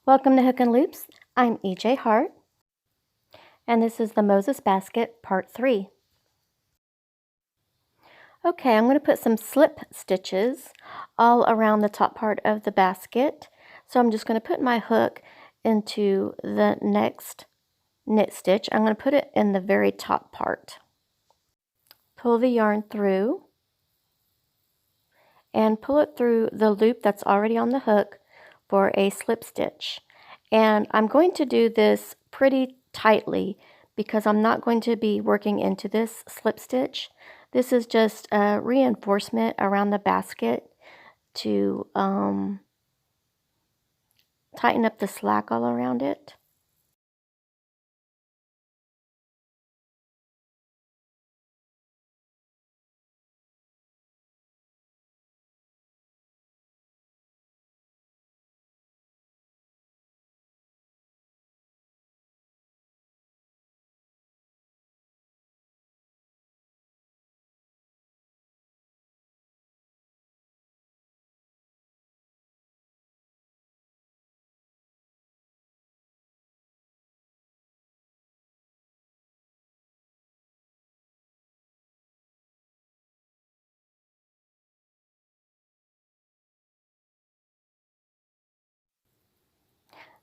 Welcome to Hook and Loops. I'm EJ Hart, and this is the Moses Basket Part 3. Okay, I'm going to put some slip stitches all around the top part of the basket. So I'm just going to put my hook into the next knit stitch. I'm going to put it in the very top part. Pull the yarn through and pull it through the loop that's already on the hook for a slip stitch. And I'm going to do this pretty tightly because I'm not going to be working into this slip stitch. This is just a reinforcement around the basket to tighten up the slack all around it.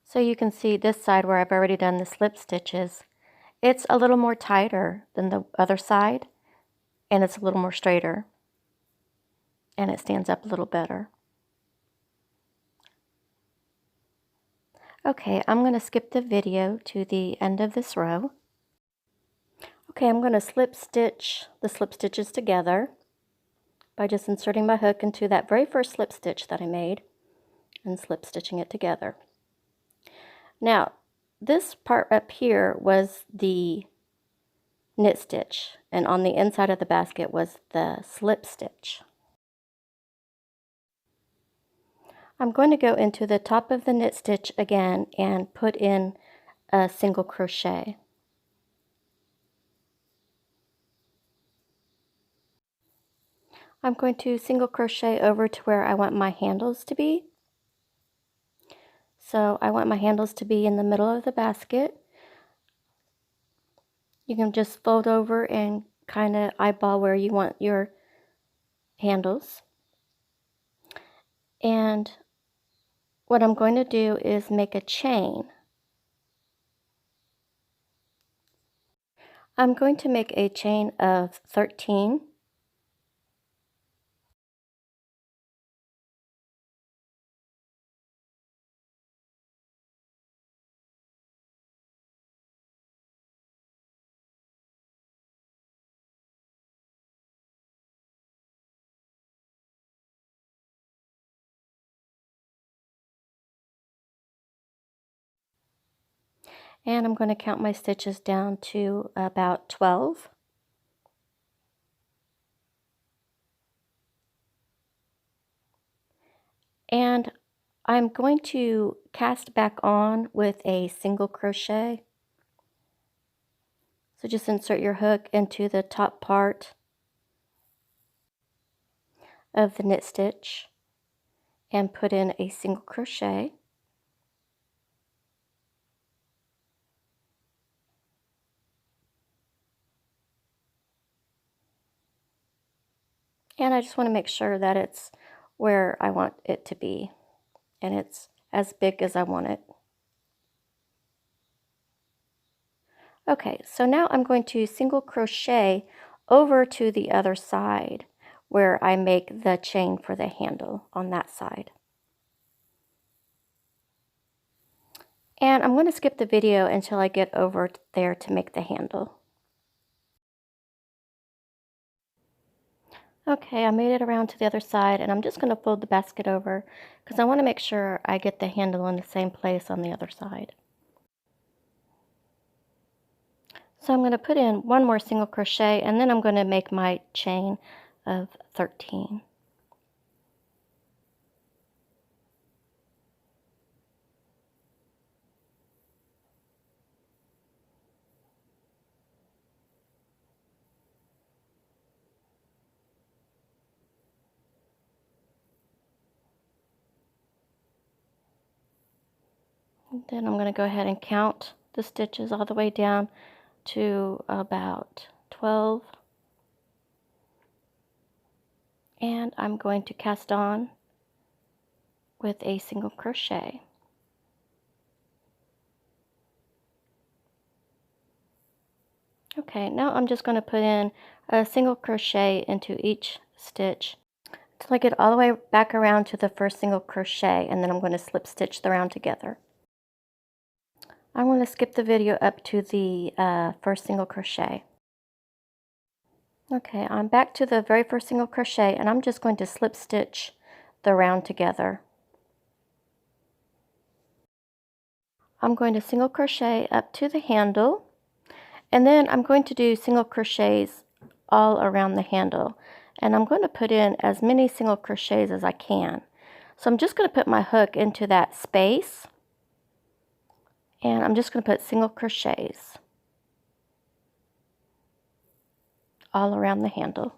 So you can see this side where I've already done the slip stitches, it's a little more tighter than the other side, and it's a little more straighter, and it stands up a little better. Okay, I'm going to skip the video to the end of this row. Okay, I'm going to slip stitch the slip stitches together by just inserting my hook into that very first slip stitch that I made and slip stitching it together. Now, this part up here was the knit stitch, and on the inside of the basket was the slip stitch. I'm going to go into the top of the knit stitch again and put in a single crochet. I'm going to single crochet over to where I want my handles to be. So I want my handles to be in the middle of the basket. You can just fold over and kind of eyeball where you want your handles. And what I'm going to do is make a chain. I'm going to make a chain of 13. And I'm going to count my stitches down to about 12. And I'm going to cast back on with a single crochet. So just insert your hook into the top part of the knit stitch and put in a single crochet. And I just want to make sure that it's where I want it to be, and it's as big as I want it. Okay, so now I'm going to single crochet over to the other side where I make the chain for the handle on that side. And I'm going to skip the video until I get over there to make the handle. Okay, I made it around to the other side, and I'm just going to fold the basket over because I want to make sure I get the handle in the same place on the other side. So I'm going to put in one more single crochet, and then I'm going to make my chain of 13. Then I'm going to go ahead and count the stitches all the way down to about 12. And I'm going to cast on with a single crochet. Okay, now I'm just going to put in a single crochet into each stitch until I get all the way back around to the first single crochet, and then I'm going to slip stitch the round together. I'm going to skip the video up to the first single crochet. Okay, I'm back to the very first single crochet, and I'm just going to slip stitch the round together. I'm going to single crochet up to the handle, and then I'm going to do single crochets all around the handle, and I'm going to put in as many single crochets as I can. So I'm just going to put my hook into that space, and I'm just going to put single crochets all around the handle.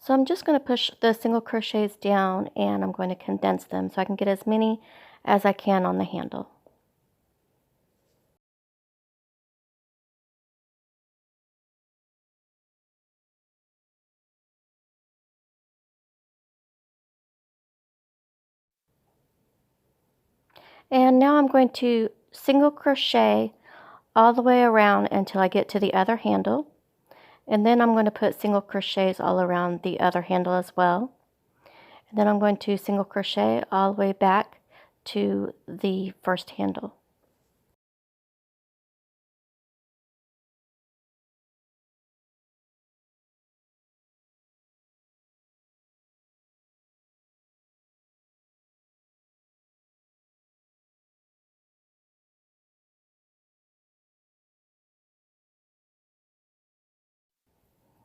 So I'm just going to push the single crochets down, and I'm going to condense them so I can get as many as I can on the handle. And now I'm going to single crochet all the way around until I get to the other handle. And then I'm going to put single crochets all around the other handle as well. And then I'm going to single crochet all the way back to the first handle.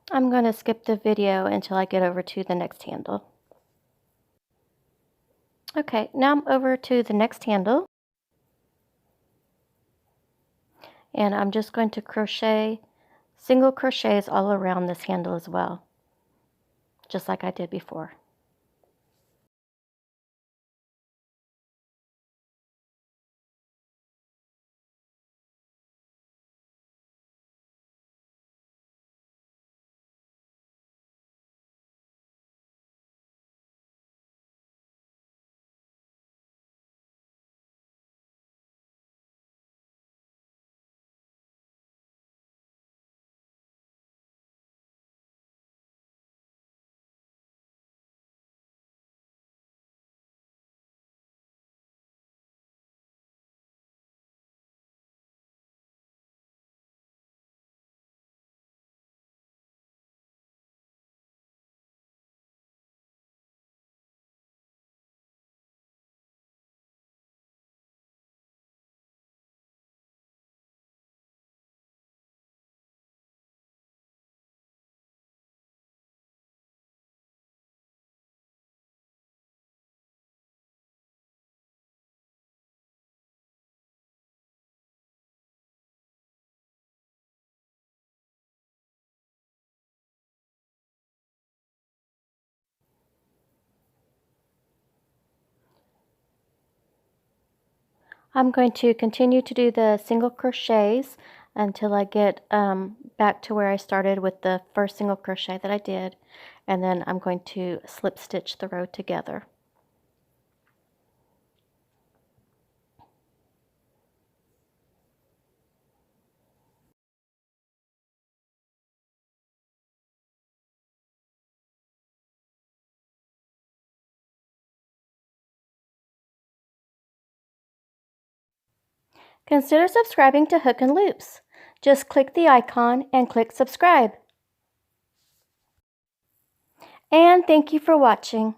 I'm going to skip the video until I get over to the next handle. Okay, now I'm over to the next handle, and I'm just going to crochet single crochets all around this handle as well, just like I did before. I'm going to continue to do the single crochets until I get back to where I started with the first single crochet that I did, and then I'm going to slip stitch the row together. Consider subscribing to Hook and Loops. Just click the icon and click subscribe. And thank you for watching.